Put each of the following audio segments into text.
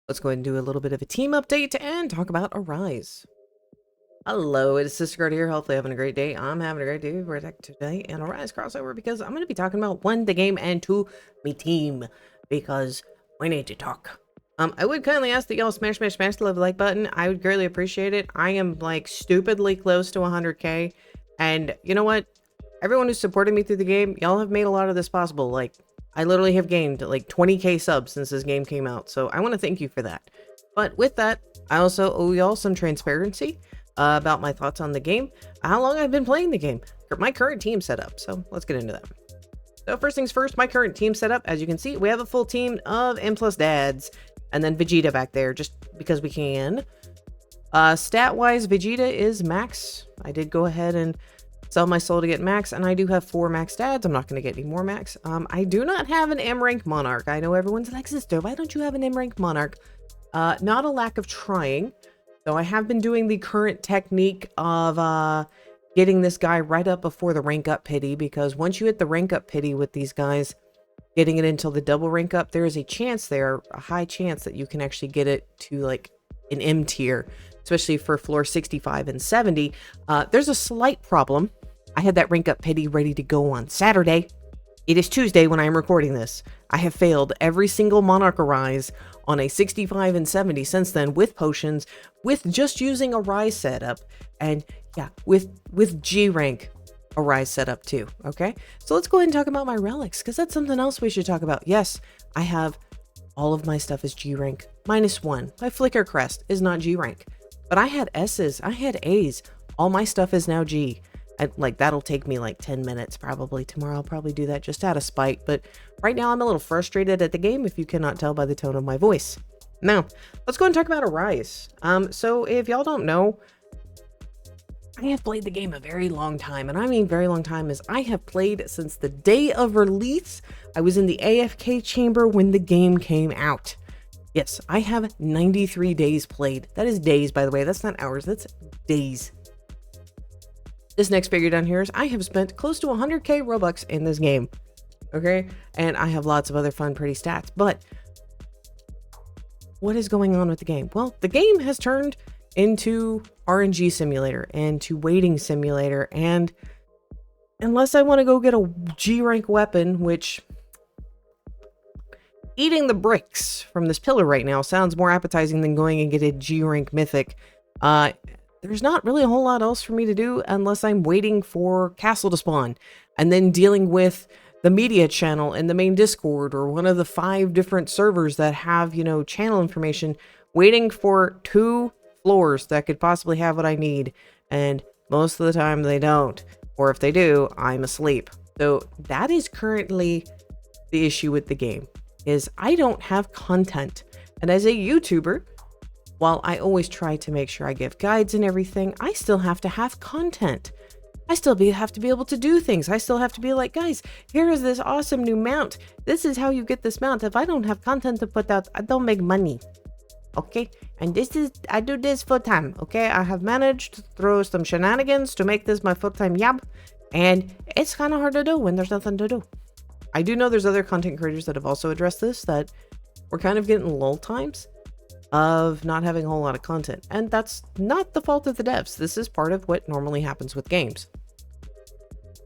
Let's go ahead and do a little bit of a team update and talk about Arise. Hello, it's sisterguard here. Hopefully having a great day. I'm having a great day. We're back today and Arise crossover because I'm going to be talking about one, the game, and two, me team, because we need to talk. I would kindly ask that y'all smash the like button. I would greatly appreciate it. I am like stupidly close to 100k, and you know what? Everyone who's supported me through the game, y'all have made a lot of this possible. Like, I literally have gained like 20k subs since this game came out, so I want to thank you for that. But with that, I also owe y'all some transparency about my thoughts on the game, how long I've been playing the game, my current team setup. So let's get into that. So first things first, my current team setup, as you can see, we have a full team of N+ dads, and then Vegeta back there, just because we can. Stat-wise, Vegeta is max. I did go ahead and sell my soul to get max, and I do have 4 max dads. I'm not going to get any more max. I do not have an M rank monarch. I know everyone's like, sister, why don't you have an M rank monarch? Not a lack of trying. So I have been doing the current technique of getting this guy right up before the rank up pity, because once you hit the rank up pity with these guys, getting it until the double rank up, there is a chance there, a high chance that you can actually get it to like an M tier, especially for floor 65 and 70. There's a slight problem. I had that rank up pity ready to go on Saturday. It is Tuesday when I am recording this. I have failed every single Monarch Arise on a 65 and 70 since then, with potions, with just using a Rise setup, and yeah, with G rank Arise setup too. Okay, so let's go ahead and talk about my relics, because that's something else we should talk about. Yes, I have all of my stuff is G rank -1. My Flicker Crest is not G rank, but I had S's, I had A's. All my stuff is now G. Like, that'll take me like 10 minutes probably. Tomorrow I'll probably do that just out of spite, but right now I'm a little frustrated at the game, if you cannot tell by the tone of my voice. Now, let's go and talk about Arise. So if y'all don't know, I have played the game a very long time, and I mean very long time as I have played since the day of release. I was in the AFK chamber when the game came out. Yes, I have 93 days played. That is days, by the way. That's not hours, that's days. This next figure down here is I have spent close to 100k Robux in this game. Okay, and I have lots of other fun, pretty stats, but what is going on with the game? Well, the game has turned into RNG simulator and to waiting simulator, and unless I want to go get a G rank weapon, which eating the bricks from this pillar right now sounds more appetizing than going and get a G rank mythic, there's not really a whole lot else for me to do unless I'm waiting for Castle to spawn and then dealing with the media channel in the main Discord or one of the 5 different servers that have, you know, channel information, waiting for 2 floors that could possibly have what I need. And most of the time they don't. Or if they do, I'm asleep. So that is currently the issue with the game, is I don't have content. And as a YouTuber, while I always try to make sure I give guides and everything, I still have to have content. I still have to be able to do things. I still have to be like, guys, here is this awesome new mount. This is how you get this mount. If I don't have content to put out, I don't make money. Okay? And this is, I do this full time. Okay? I have managed through some shenanigans to make this my full-time job. And it's kind of hard to do when there's nothing to do. I do know there's other content creators that have also addressed this, that we're kind of getting lull times of not having a whole lot of content, and that's not the fault of the devs. This is part of what normally happens with games.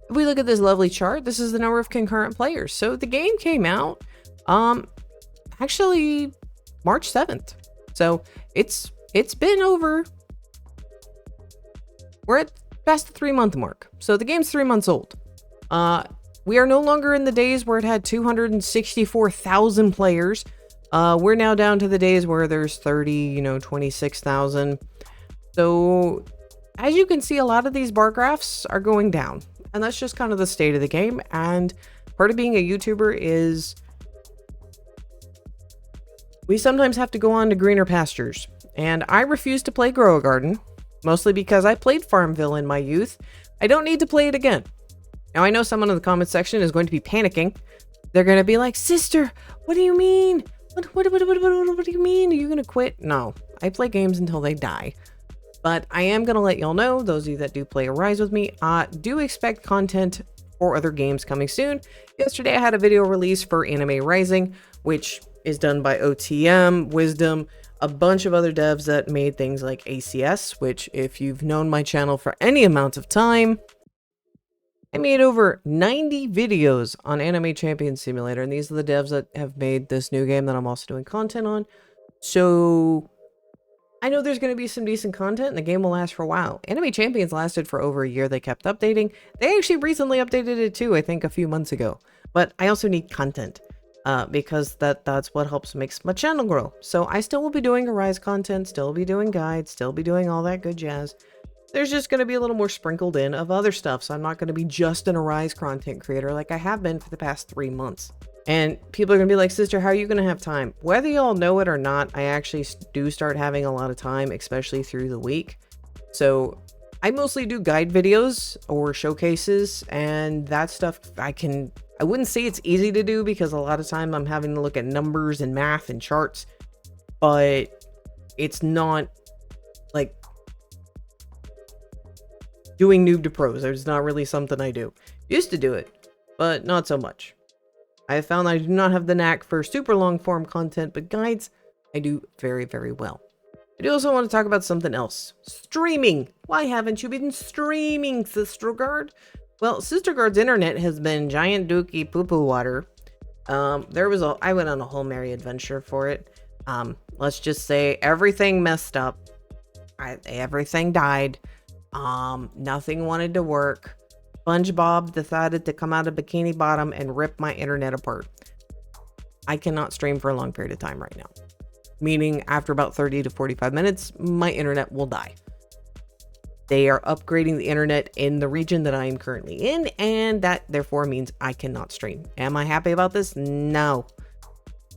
If we look at this lovely chart, this is the number of concurrent players. So the game came out actually March 7th, so it's been over, we're at past the 3-month mark, so the game's 3 months old. We are no longer in the days where it had 264,000 players. We're now down to the days where there's 26,000. So as you can see, a lot of these bar graphs are going down, and that's just kind of the state of the game. And part of being a YouTuber is we sometimes have to go on to greener pastures, and I refuse to play Grow a Garden, mostly because I played Farmville in my youth. I don't need to play it again. Now, I know someone in the comment section is going to be panicking. They're going to be like, sister, what do you mean? What do you mean? Are you gonna quit? No, I play games until they die. But I am gonna let y'all know, those of you that do play Arise with me, do expect content for other games coming soon. Yesterday I had a video release for Anime Rising, which is done by OTM, Wisdom, a bunch of other devs that made things like ACS, which if you've known my channel for any amount of time, I made over 90 videos on Anime Champion Simulator, and these are the devs that have made this new game that I'm also doing content on. So I know there's going to be some decent content, and the game will last for a while. Anime Champions lasted for over a year. They kept updating. They actually recently updated it too, I think a few months ago. But I also need content, because that's what helps makes my channel grow. So I still will be doing Arise content, still be doing guides, still be doing all that good jazz. There's just going to be a little more sprinkled in of other stuff, so I'm not going to be just an Arise content creator like I have been for the past 3 months. And people are going to be like, sister, how are you going to have time? Whether y'all know it or not, I actually do start having a lot of time, especially through the week. So I mostly do guide videos or showcases, and that stuff I wouldn't say it's easy to do because a lot of time I'm having to look at numbers and math and charts, but it's not like doing noob to pros. It's not really something I do. Used to do it, but not so much. I have found I do not have the knack for super long form content, but guides, I do very, very well. I do also want to talk about something else. Streaming. Why haven't you been streaming, sisterguard? Well, sisterguard's internet has been giant dookie poo-poo water. I went on a whole merry adventure for it. Let's just say everything messed up. Everything died. Nothing wanted to work. SpongeBob decided to come out of Bikini Bottom and rip my internet apart. I cannot stream for a long period of time right now. Meaning after about 30 to 45 minutes, my internet will die. They are upgrading the internet in the region that I am currently in, and that therefore means I cannot stream. Am I happy about this? No.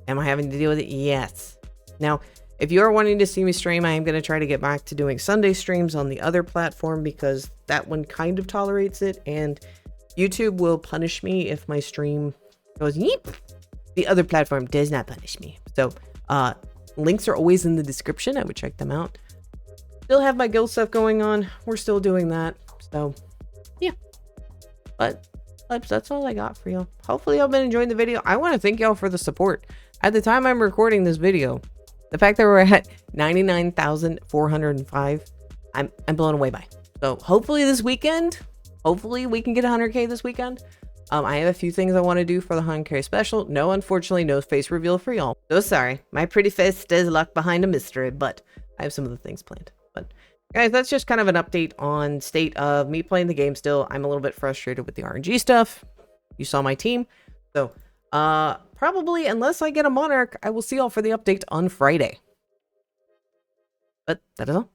Am I having to deal with it? Yes. Now, if you are wanting to see me stream, I am going to try to get back to doing Sunday streams on the other platform because that one kind of tolerates it, and YouTube will punish me if my stream goes yeep. The other platform does not punish me. So, links are always in the description. I would check them out. Still have my guild stuff going on. We're still doing that. So, yeah. But that's all I got for y'all. Hopefully y'all been enjoying the video. I want to thank y'all for the support. At the time I'm recording this video, the fact that we're at 99,405, I'm blown away by. So hopefully this weekend, hopefully we can get 100K this weekend. I have a few things I want to do for the 100K special. No, unfortunately, no face reveal for y'all. So sorry, my pretty face stays locked behind a mystery, but I have some of the things planned. But guys, that's just kind of an update on state of me playing the game still. I'm a little bit frustrated with the RNG stuff. You saw my team. So, probably, unless I get a Monarch, I will see y'all for the update on Friday. But that is all.